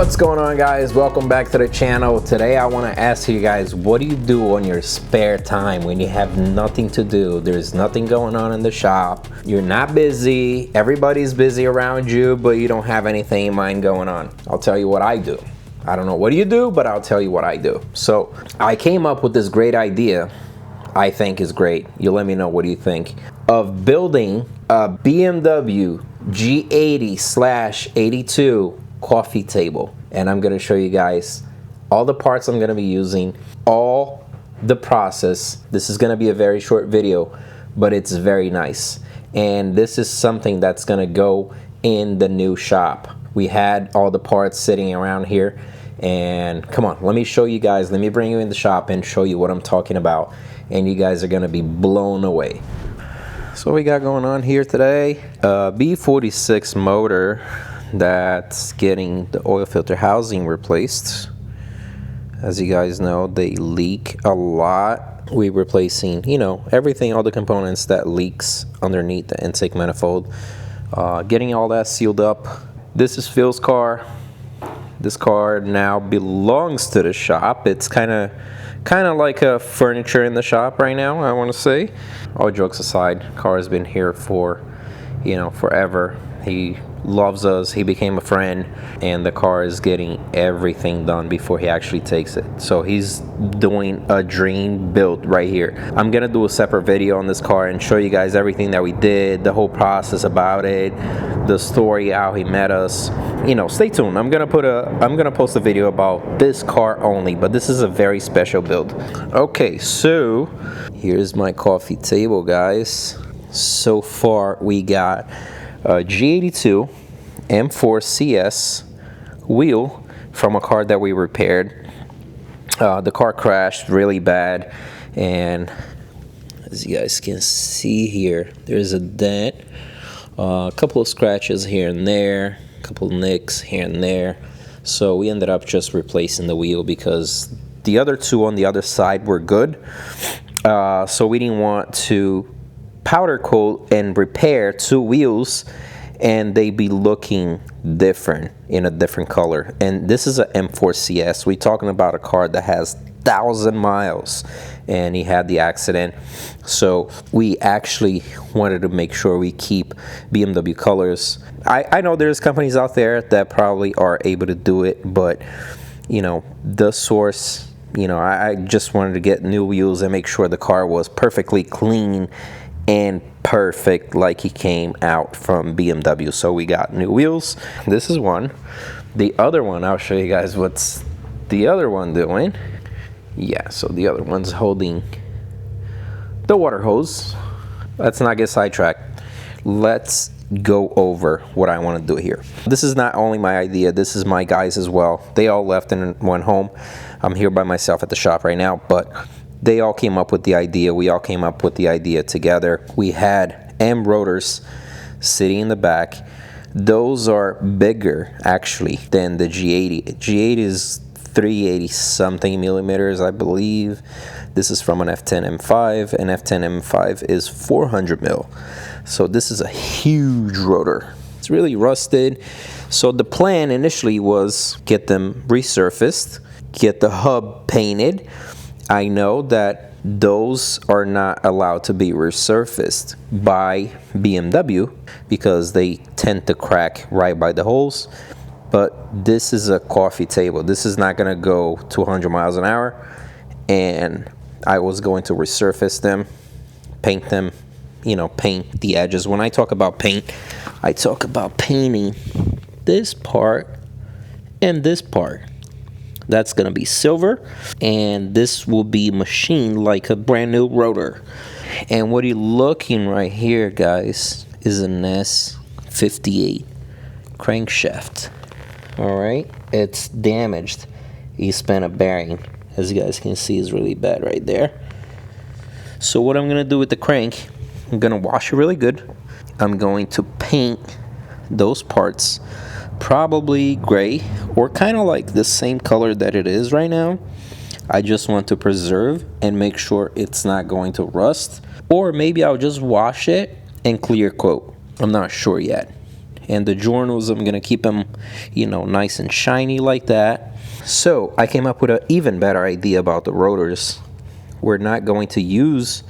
What's going on, guys? Welcome back to the channel. Today I want to ask you guys, what do you do on your spare time when you have nothing to do? There's nothing going on in the shop, you're not busy, everybody's busy around you, but you don't have anything in mind going on. I'll tell you what I do. I don't know what you do, but I'll tell you what I do. So I came up with this great idea. I think is great. You let me know, what do you think of building a BMW G80/82 coffee table? And I'm going to show you guys all the parts I'm going to be using, all the process. This is going to be a very short video, but it's very nice. And this is something that's going to go in the new shop. We had all the parts sitting around here, and come on, let me show you guys. Let me bring you in the shop and show you what I'm talking about, and you guys are going to be blown away. So what we got going on here today, B46 motor that's getting the oil filter housing replaced. As you guys know, they leak a lot. We're replacing, you know, everything, all the components that leaks underneath the intake manifold, getting all that sealed up. This is Phil's car. This car now belongs to the shop. It's kind of like a furniture in the shop right now, I want to say. All jokes aside, car has been here for, you know, forever. He loves us, he became a friend, and the car is getting everything done before he actually takes it. So he's doing a dream build right here. I'm gonna do a separate video on this car and show you guys everything that we did, the whole process about it, the story, how he met us. You know, stay tuned. I'm gonna post a video about this car only, but this is a very special build. Okay, so here's my coffee table, guys. So far we got a G82 M3 CS wheel from a car that we repaired. The car crashed really bad, and as you guys can see here, there's a dent, a couple of scratches here and there, a couple of nicks here and there. So we ended up just replacing the wheel because the other two on the other side were good. So we didn't want to powder coat and repair two wheels and they be looking different in a different color. And this is a M3 CS. We're talking about a car that has 1,000 miles, and he had the accident. So we actually wanted to make sure we keep BMW colors. I know there's companies out there that probably are able to do it, but you know, the source, you know, I just wanted to get new wheels and make sure the car was perfectly clean and perfect like he came out from BMW. So we got new wheels. This is one. The other one, I'll show you guys what's the other one doing. Yeah, so the other one's holding the water hose. Let's not get sidetracked. Let's go over what I want to do here. This is not only my idea, this is my guys as well. They all left and went home. I'm here by myself at the shop right now, but they all came up with the idea. We all came up with the idea together. We had M rotors sitting in the back. Those are bigger actually than the G80. G80 is 380 something millimeters, I believe. This is from an F10 M5, and F10 M5 is 400 mil. So this is a huge rotor. It's really rusted. So the plan initially was get them resurfaced, get the hub painted. I know that those are not allowed to be resurfaced by BMW because they tend to crack right by the holes. But this is a coffee table. This is not going to go to 100 miles an hour. And I was going to resurface them, paint them, you know, paint the edges. When I talk about paint, I talk about painting this part and this part. That's going to be silver, and this will be machined like a brand new rotor. And what you're looking right here, guys, is an S58 crankshaft. All right, it's damaged. He spent a bearing, as you guys can see, is really bad right there. So what I'm going to do with the crank, I'm going to wash it really good. I'm going to paint those parts probably gray or kind of like the same color that it is right now. I just want to preserve and make sure it's not going to rust, or maybe I'll just wash it and clear coat. I'm not sure yet. and the journals, I'm gonna keep them, you know, nice and shiny like that. So I came up with an even better idea about the rotors. We're not going to use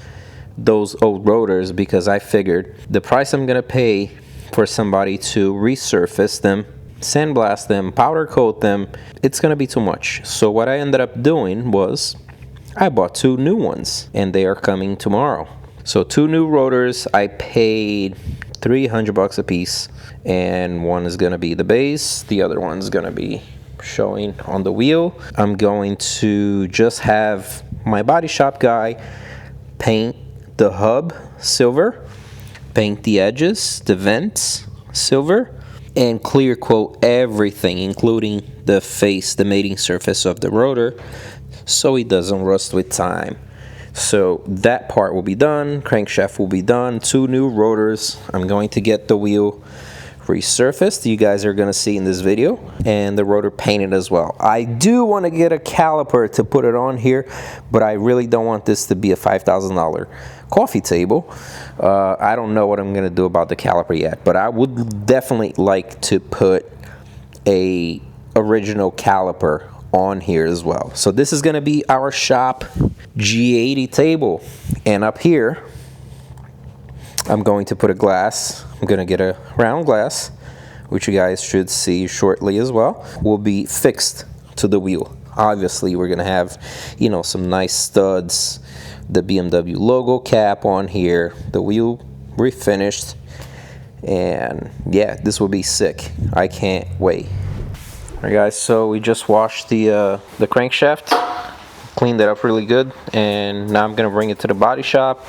those old rotors because I figured the price I'm gonna pay for somebody to resurface them, sandblast them, powder coat them, it's gonna be too much. So what I ended up doing was I bought 2 new ones, and they are coming tomorrow. So 2 new rotors, I paid $300 a piece, and one is gonna be the base, the other one's gonna be showing on the wheel. I'm going to just have my body shop guy paint the hub silver, paint the edges, the vents silver, and clear coat everything, including the face, the mating surface of the rotor, so it doesn't rust with time. So that part will be done, crankshaft will be done, 2 new rotors. I'm going to get the wheel resurfaced, you guys are going to see in this video, and the rotor painted as well. I do want to get a caliper to put it on here, but I really don't want this to be a $5,000 coffee table. I don't know what I'm going to do about the caliper yet, but I would definitely like to put a original caliper on here as well. So this is going to be our shop G80 table, and up here I'm going to put a glass. I'm going to get a round glass, which you guys should see shortly as well, will be fixed to the wheel. Obviously we're going to have, you know, some nice studs, the BMW logo cap on here, the wheel refinished, and yeah, this will be sick. I can't wait. Alright guys, so we just washed the crankshaft, cleaned it up really good, and now I'm gonna bring it to the body shop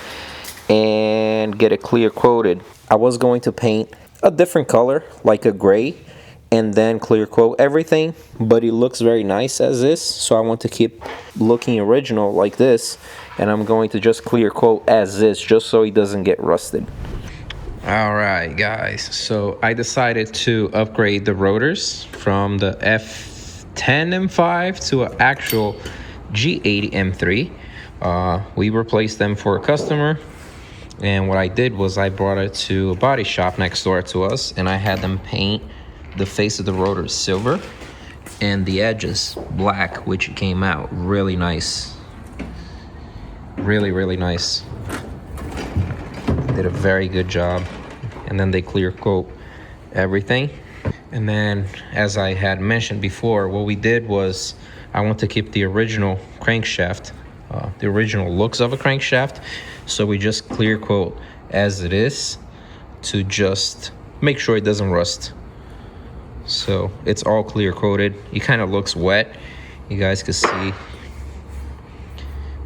and get it clear coated. I was going to paint a different color, like a gray, and then clear coat everything, but it looks very nice as is, so I want to keep looking original like this, and I'm going to just clear coat as is, just so it doesn't get rusted. Alright guys, so I decided to upgrade the rotors from the F10 M5 to an actual G80 M3. We replaced them for a customer, and what I did was I brought it to a body shop next door to us, and I had them paint the face of the rotors silver and the edges black, which came out really nice. Really nice. Did a very good job. And then they clear coat everything. And then, as I had mentioned before, what we did was I want to keep the original crankshaft, the original looks of a crankshaft, so we just clear coat as it is to just make sure it doesn't rust. So it's all clear coated. It kind of looks wet, you guys can see,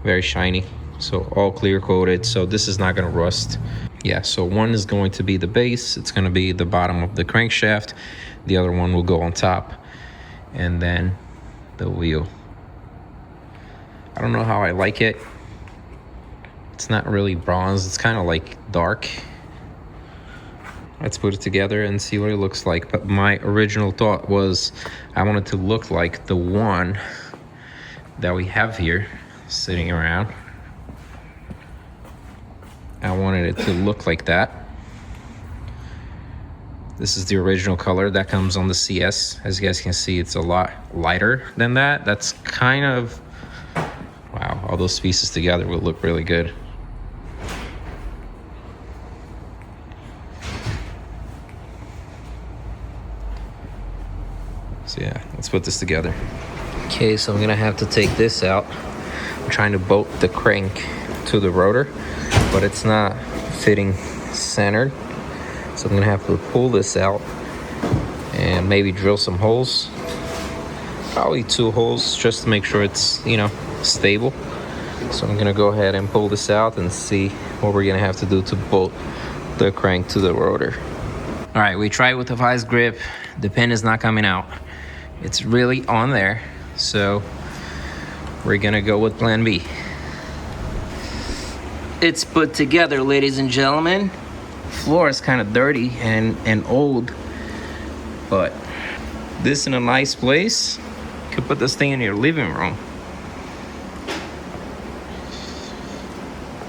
very shiny. So all clear coated, so this is not going to rust. Yeah, so one is going to be the base, it's going to be the bottom of the crankshaft, the other one will go on top, and then the wheel. I don't know how I like it. It's not really bronze, it's kind of like dark. Let's put it together and see what it looks like. But my original thought was I wanted to look like the one that we have here sitting around. I wanted it to look like that. This is the original color that comes on the CS. As you guys can see, it's a lot lighter than that. That's kind of, wow, all those pieces together will look really good. So yeah, let's put this together. Okay, so I'm gonna have to take this out. I'm trying to bolt the crank to the rotor, but it's not fitting centered. So I'm gonna have to pull this out and maybe drill some holes. Probably 2 holes just to make sure it's, you know, stable. So I'm gonna go ahead and pull this out and see what we're gonna have to do to bolt the crank to the rotor. All right, we tried with the vice grip. The pin is not coming out. It's really on there. So we're gonna go with plan B. It's put together, ladies and gentlemen. Floor is kind of dirty and old, but this in a nice place. You could put this thing in your living room.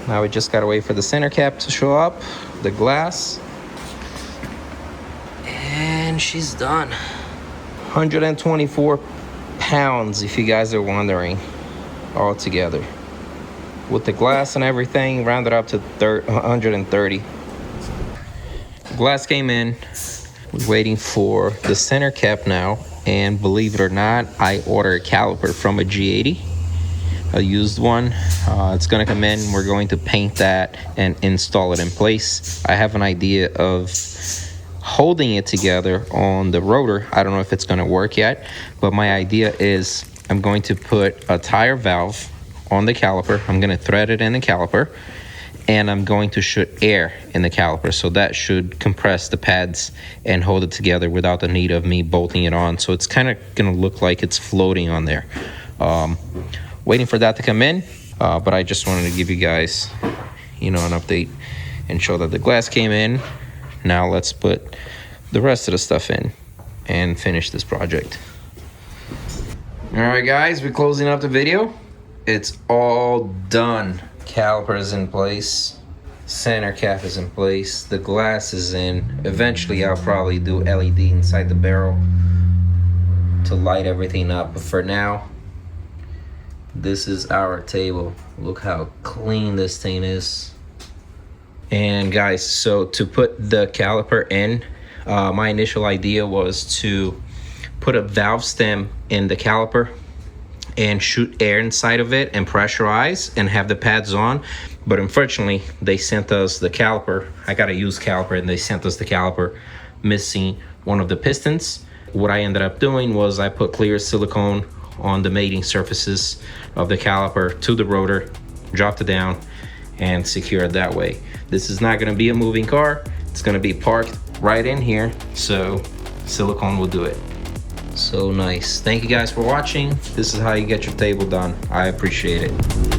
Now we just gotta wait for the center cap to show up, the glass, And she's done. 124 pounds, if you guys are wondering, all together. With the glass and everything, rounded up to 130. Glass came in. We're waiting for the center cap now. And believe it or not, I ordered a caliper from a G80. A used one. It's gonna come in. We're going to paint that and install it in place. I have an idea of holding it together on the rotor. I don't know if it's gonna work yet, but my idea is I'm going to put a tire valve on the caliper. I'm gonna thread it in the caliper, and I'm going to shoot air in the caliper, so that should compress the pads and hold it together without the need of me bolting it on. So it's kind of gonna look like it's floating on there. Waiting for that to come in, but I just wanted to give you guys, an update and show that the glass came in. Now let's put the rest of the stuff in and finish this project. All right, guys, we're closing up the video. It's all done. Caliper is in place. Center cap is in place. The glass is in. Eventually, I'll probably do LED inside the barrel to light everything up. But for now, this is our table. Look how clean this thing is. And guys, so to put the caliper in, my initial idea was to put a valve stem in the caliper and shoot air inside of it and pressurize and have the pads on. But unfortunately, they sent us the caliper. I got a used caliper, and they sent us the caliper missing one of the pistons. What I ended up doing was I put clear silicone on the mating surfaces of the caliper to the rotor, dropped it down, and secured that way. This is not gonna be a moving car. It's gonna be parked right in here, so silicone will do it. So nice. Thank you guys for watching. This is how you get your table done. I appreciate it.